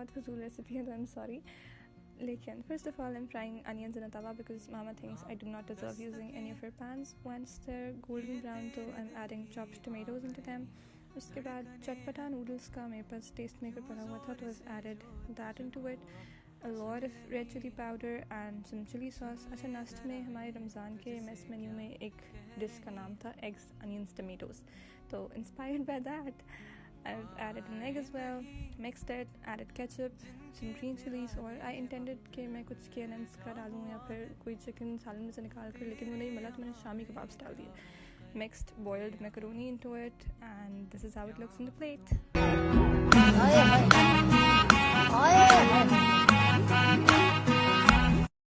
बहुत फजूल रेसिपी है, तो I am sorry. Lekin, first of all, I'm frying onions in a tawa because Mama thinks I do not deserve using any of her pans. Once they're golden brown, so I'm adding chopped tomatoes into them. उसके बाद चटपटा noodles का मेरे पास test maker पड़ा हुआ था, तो I've added that into it. A lot of red chili powder and some chili sauce. अच्छा, नाश्ते में हमारे रमज़ान के मेस मेन्यू में एक डिश का नाम था eggs, onions, tomatoes. तो inspired by that, I've added an egg as well, mixed it, added ketchup, some green chilies, और I intended कि मैं कुछ KNMs का डालूँ या फिर कोई चिकन सालन में से निकाल कर, लेकिन वो नहीं मिला तो मैंने शामी कबाब्स डाल दिए. Mixed boiled macaroni into it, and this is how it looks on the plate.